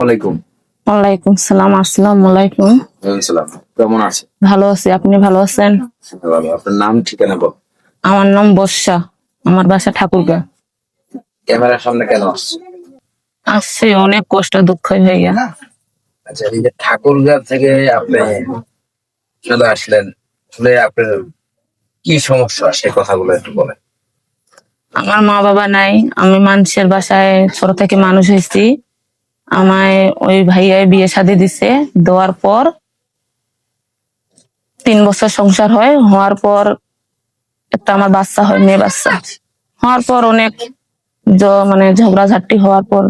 ওয়ালাইকুম ওয়ালাইকুম সালাম। আসসালামু আলাইকুম। সালাম। কেমন আছে? ভালো আছি, আপনি ভালো আছেন? ভালো। আপনার নাম ঠিকানা বল। আমার নাম বর্ষা, আমার বাসা ঠাকুরগাঁ। ক্যামেরার সামনে কেন আসছে? আসছে অনেক কষ্ট দুঃখ ভাইয়া। আচ্ছা, এই যে ঠাকুরগাঁ থেকে আপনি চলে আসলেন, আসলে আপনার কি সমস্যা সে কথাগুলো একটু বলেন। আমার মা বাবা নাই, আমি মানুষের বাসায় ছোট থেকে মানুষ হয়েছি। আমায় ওই ভাইয়াই বিয়ে শাদী দিছে, দেওয়ার পর 3 বছর সংসার হয়, হওয়ার পর একটা আমার বাচ্চা হয়, মেয়ে বাচ্চা। হওয়ার পর অনেক মানে ঝগড়াঝাটি হওয়ার পর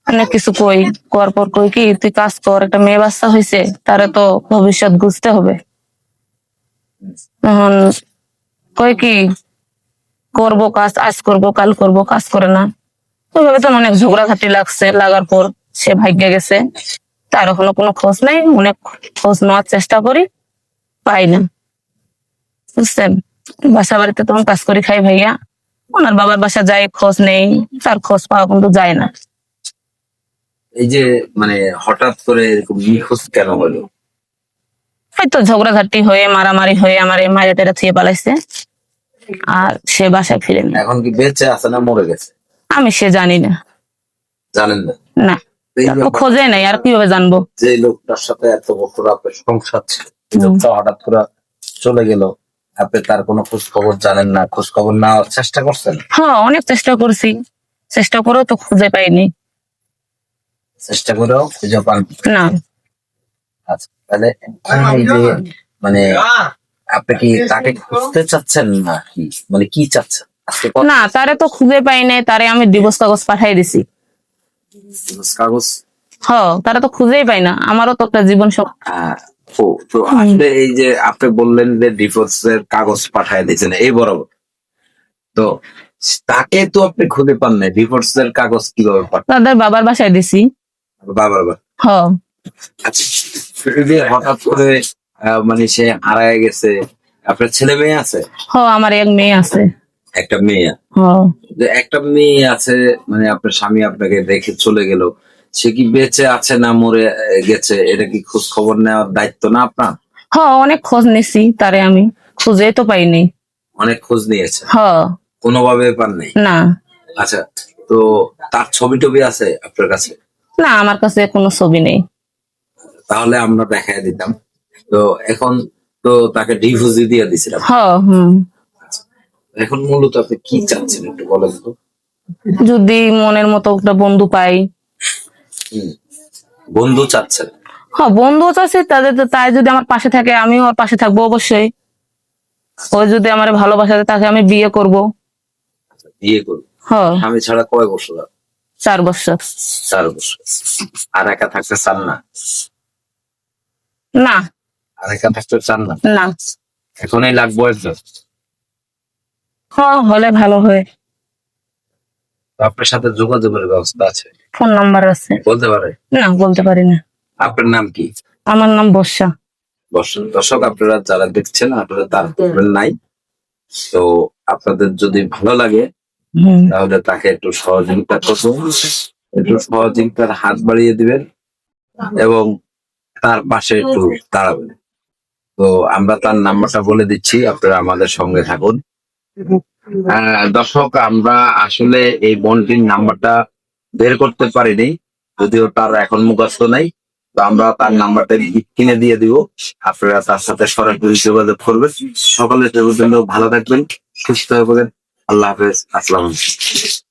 অনেক কিছু করার পর কই কি তুই কাজ কর, একটা মেয়ে বাচ্চা হয়েছে, তারে তো ভবিষ্যৎ বুঝতে হবে। তখন কই কি করবো কাজ, আজ করবো কাল করবো, কাজ করে না। ওইভাবে তো অনেক ঝগড়াঝাটি লাগছে, লাগার পর সে ভাগ্যে গেছে। তার এখনো কোনো খোঁজ নেই, অনেক খোঁজ নেওয়ার চেষ্টা করি, পাই না। বুঝছেন, বাসা বাড়িতে তখন কাজ করি খাই ভাইয়া, ওনার বাবার বাসা যাই খোঁজ নেই, তার খোঁজ পাওয়া কিন্তু যায় না। এই যে মানে হঠাৎ করে এরকম নিখোঁজ কেন হলো? হয়তো ঝগড়াঝাটি হয়ে মারামারি হয়ে আমার এই মায়ের টেরা থুয়ে পালাইছে, আর সে বাসায় ফিরেনি। এখন কি বেঁচে আছে না মরে গেছে? আমি সে জানি না। জানেন না? না, এই তো খোঁজে নাই, আর কিভাবে জানবো? যে লোকটার সাথে এত বছর আপনার সংসার ছিল, এই লোকটা হঠাৎ করে চলে গেল, আপনি তার কোনো খোঁজ খবর জানেন না, খোঁজ খবর নেওয়ার চেষ্টা করছেন? হ্যাঁ, অনেক চেষ্টা করছি, চেষ্টা করেও তো খুঁজে পাইনি। চেষ্টা করেও খুঁজে পান না। আচ্ছা, তাহলে এই যে মানে আপনি কি তাকে খুঁজতে চাচ্ছেন না কি, মানে কি চাচ্ছেন আজকে? না, তারে তো খুঁজে পাই নাই, তারে আমি ডিভোর্স কাগজ পাঠাই দিছি। কাগজ? তারা তো খুঁজেই পাই না, আমারও তো একটা জীবন ও, তো আসলে এই যে আপনি বললেন যে ডিভোর্সের কাগজ পাঠায় দিয়েছেন এই বরাবর, তো তাকে তো আপনি খুঁজে পান না, ডিভোর্সের কাগজ কিভাবে পাঠান? তাদের বাবার বাসায় দিছি। বাবার বাবা? হ। আচ্ছা, এই যে হঠাৎ করে মানে সে হারায় গেছে, আপনার ছেলে মেয়ে আছে? আমার এক মেয়ে আছে। একটা মেয়ে? হ। যে একটা মেয়ে আছে, মানে আপনার স্বামী আপনাকে রেখে চলে গেল, সে কি বেঁচে আছে না মরে গেছে, এটা কি খোঁজ খবর নেওয়ার দায়িত্ব না আপনার? অনেক খোঁজ নিছি, তারে আমি খুঁজে তো পাইনি। অনেক খোঁজ নিয়েছে, হ। কোনোভাবে পান নাই? না। আচ্ছা, তো তার ছবি টবি আছে আপনার কাছে? না, আমার কাছে কোনো ছবি নেই। তাহলে আমরা দেখাই দিতাম। তো এখন তো তাকে ডিভোর্সই দিয়ে দিছিলাম। হুম। এখন মূলত আপনি কি চাচ্ছেন একটু বলেন তো? যদি মনের মতো একটা বন্ধু পাই। বন্ধু চাচ্ছেন? বন্ধু আছে, তাই যদি আমার পাশে থাকে আমিও ওর পাশে থাকবো অবশ্যই। ও যদি আমার ভালোবাসা দেয়, তাকে আমি বিয়ে করব। বিয়ে করবো? স্বামী ছাড়া কয় বছর? 4 বছর। 4 বছর। আর একা থাকতে চান না? না। আর একা থাকতে চান না? না। এখনই লাগবো একজন? হলে ভালো হয়। তো আপনার সাথে যোগাযোগের ব্যবস্থা আছে? ফোন নাম্বার আছে। বলতে পারে? না, বলতে পারি না। আপনার নাম কি? আমার নাম বর্ষা। দর্শক, আপনারা যারা দেখছেন, আপনারা তার নাই, তো আপনাদের যদি ভালো লাগে তাহলে তাকে একটু সহযোগিতা করবেন, একটু সহযোগিতার হাত বাড়িয়ে দিবেন এবং তার পাশে একটু দাঁড়াবেন। তো আমরা তার নাম্বারটা বলে দিচ্ছি, আপনারা আমাদের সঙ্গে থাকুন। দর্শক, আমরা আসলে এই বোনটির নাম্বারটা বের করতে পারিনি, যদিও তার এখন মুখস্থ নাই, তো আমরা তার নাম্বারটা কিনে দিয়ে দিব, আপনারা তার সাথে সরাসরি যোগাযোগ করবেন। সকলের জন্য ভালো থাকবেন, সুস্থ থাকবেন। আল্লাহ হাফেজ, আসসালামু আলাইকুম।